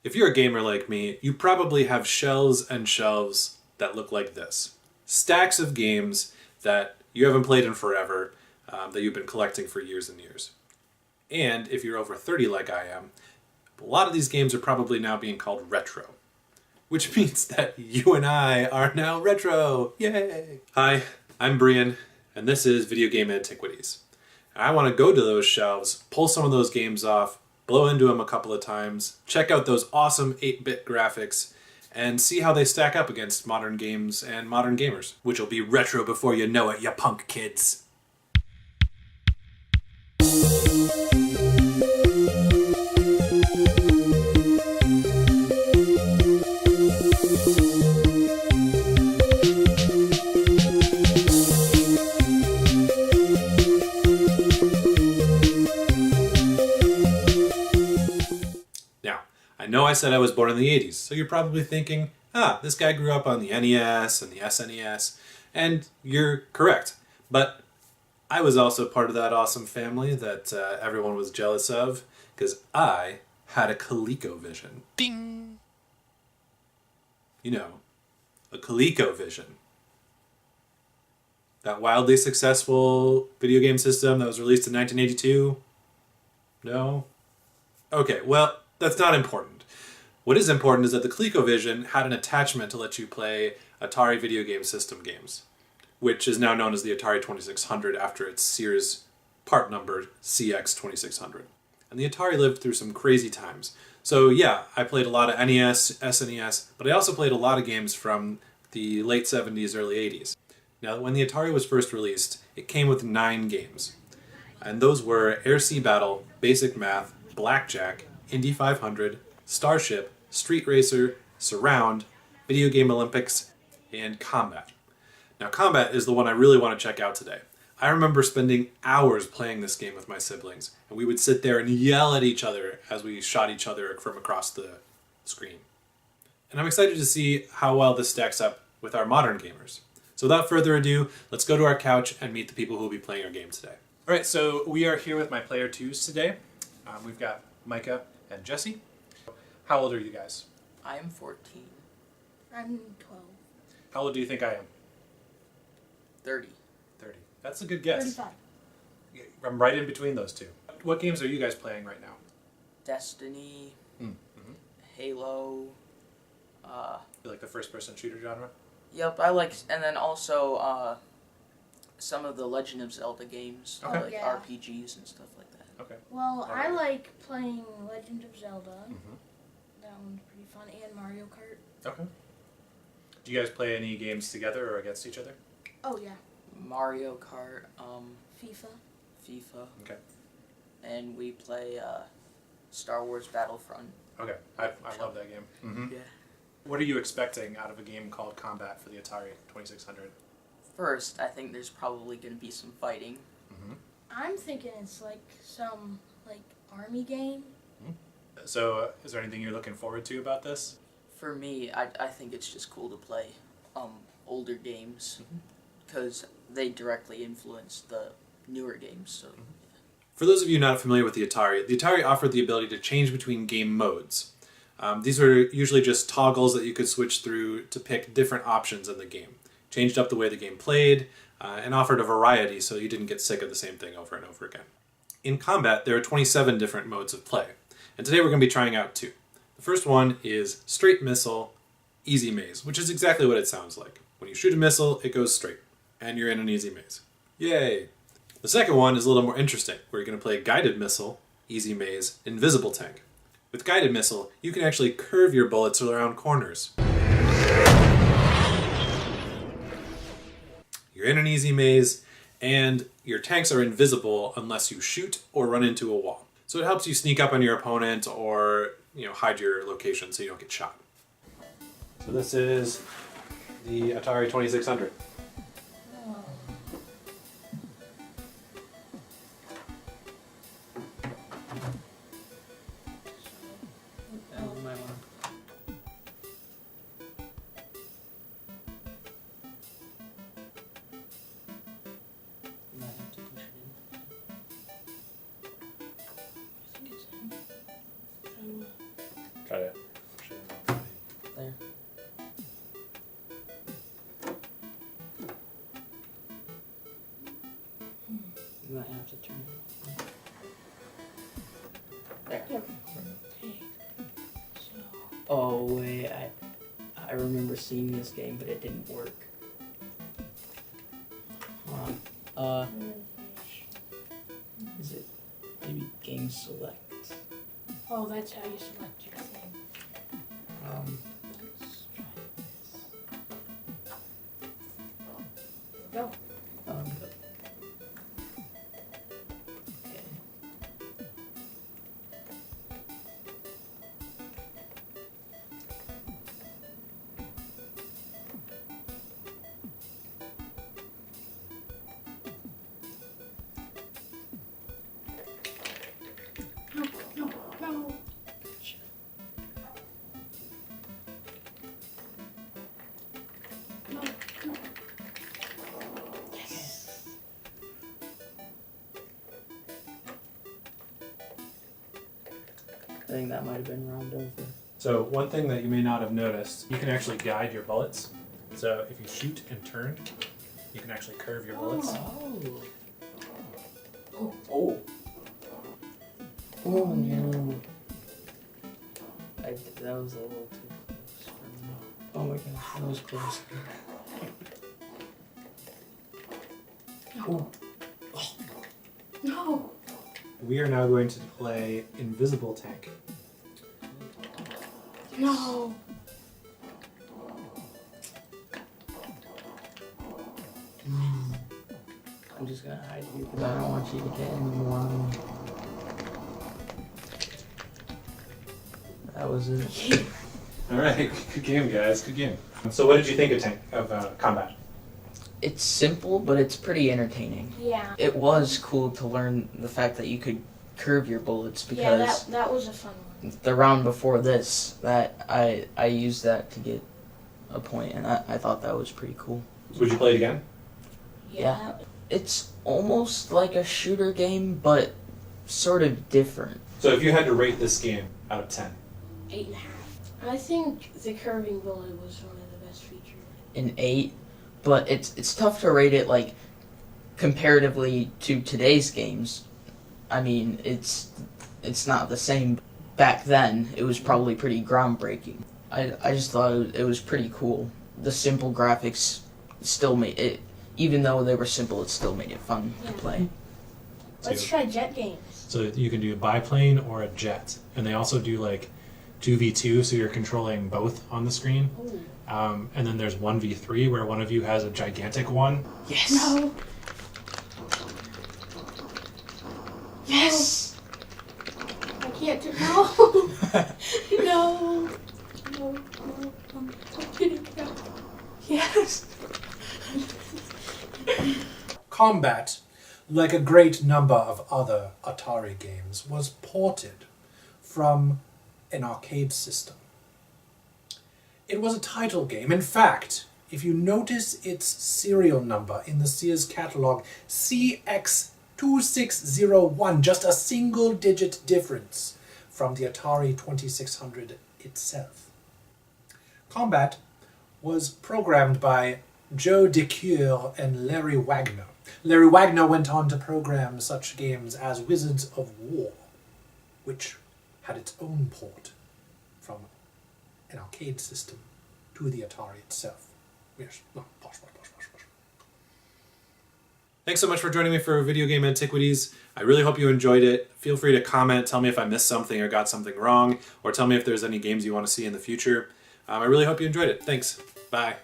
If you're a gamer like me, you probably have shelves and shelves that look like this. Stacks of games that you haven't played in forever, that you've been collecting for years and years. And if you're over 30 like I am, a lot of these games are probably now being called retro. Which means that you and I are now retro! Yay! Hi, I'm Brian, and this is Video Game Antiquities. And I want to go to those shelves, pull some of those games off, blow into them a couple of times, check out those awesome 8-bit graphics, and see how they stack up against modern games and modern gamers. Which will be retro before you know it, you punk kids! I know I said I was born in the 80s, so you're probably thinking, this guy grew up on the NES and the SNES, and you're correct. But I was also part of that awesome family that everyone was jealous of, because I had a ColecoVision. Ding! You know, a ColecoVision. That wildly successful video game system that was released in 1982? No? Okay, well, that's not important. What is important is that the ColecoVision had an attachment to let you play Atari video game system games, which is now known as the Atari 2600 after its Sears part number CX2600. And the Atari lived through some crazy times. So yeah, I played a lot of NES, SNES, but I also played a lot of games from the late 70s, early 80s. Now, when the Atari was first released, it came with 9 games. And those were Air Sea Battle, Basic Math, Blackjack, Indy 500, Starship, Street Racer, Surround, Video Game Olympics, and Combat. Now, Combat is the one I really want to check out today. I remember spending hours playing this game with my siblings, and we would sit there and yell at each other as we shot each other from across the screen. And I'm excited to see how well this stacks up with our modern gamers. So without further ado, let's go to our couch and meet the people who will be playing our game today. All right, so we are here with my player twos today. We've got Micah and Jesse. How old are you guys? I'm 14. I'm 12. How old do you think I am? 30. 30. That's a good guess. 35. I'm right in between those two. What games are you guys playing right now? Destiny, Mm-hmm. Halo. You like the first-person shooter genre? Yep, I like, and then also some of the Legend of Zelda games, Okay. like Yeah. RPGs and stuff like that. Okay. Well, Alright. I like playing Legend of Zelda. Mm-hmm. That one's pretty fun. And Mario Kart. Okay. Do you guys play any games together or against each other? Oh, yeah. Mario Kart, FIFA. FIFA, Okay. and we play Star Wars Battlefront. Okay. I love that game. Mm-hmm. Yeah. What are you expecting out of a game called Combat for the Atari 2600? First, I think there's probably going to be some fighting. Mm-hmm. I'm thinking it's like some, army game. So, is there anything you're looking forward to about this? For me, I think it's just cool to play older games because they directly influence the newer games. So. For those of you not familiar with the Atari offered the ability to change between game modes. These were usually just toggles that you could switch through to pick different options in the game. Changed up the way the game played, and offered a variety so you didn't get sick of the same thing over and over again. In Combat, there are 27 different modes of play, and today we're going to be trying out 2. The first one is Straight Missile, Easy Maze, which is exactly what it sounds like. When you shoot a missile, it goes straight, and you're in an easy maze. Yay! The second one is a little more interesting, where you're going to play Guided Missile, Easy Maze, Invisible Tank. With Guided Missile, you can actually curve your bullets around corners. You're in an easy maze, and your tanks are invisible unless you shoot or run into a wall. So it helps you sneak up on your opponent or, hide your location so you don't get shot. So this is the Atari 2600. Try to there. You might have to turn it off. There. Okay. So, Oh wait, I remember seeing this game, but it didn't work. Hold on. Is it maybe game select? oh, that's how you select your thing. Let's try this. There we go. Okay. No, no, no. No, no. Yes. I think that might have been round over. So one thing that you may not have noticed, you can actually guide your bullets. So if you shoot and turn, you can actually curve your bullets. Oh. Oh. Oh. Oh no. That was a little too close for me. Oh my gosh, that was close. Oh. No. We are now going to play Invisible Tank. No. I'm just gonna hide you because I don't want you to get any more of me. That was it. All right, good game, guys. Good game. So, what did you think of Combat? It's simple, but it's pretty entertaining. Yeah. It was cool to learn the fact that you could curve your bullets Yeah, because that was a fun one. the round before this, that I used that to get a point, and I thought that was pretty cool. Would you play it again? Yeah. It's almost like a shooter game, but sort of different. So, if you had to rate this game out of 10, 8.5. I think the curving bullet was one of the best features. An 8, but it's tough to rate it like comparatively to today's games. I mean, it's not the same. Back then, it was probably pretty groundbreaking. I just thought it was pretty cool. The simple graphics still made it, even though they were simple, it still made it fun to play. Let's try jet games. So you can do a biplane or a jet, and they also do like 2v2, so you're controlling both on the screen. Ooh. And then there's 1v3, where one of you has a gigantic one. Yes. No. Yes. I can't do no. No. No. No. I'm kidding. No. Yes. Combat, like a great number of other Atari games, was ported from an arcade system. It was a title game. In fact, if you notice its serial number in the Sears catalog, CX2601, just a single digit difference from the Atari 2600 itself. Combat was programmed by Joe DeCure and Larry Wagner. Larry Wagner went on to program such games as Wizards of War, which had its own port from an arcade system to the Atari itself. Yes. No, posh. Thanks so much for joining me for Video Game Antiquities. I really hope you enjoyed it. Feel free to comment, tell me if I missed something or got something wrong, or tell me if there's any games you want to see in the future. I really hope you enjoyed it. Thanks. Bye.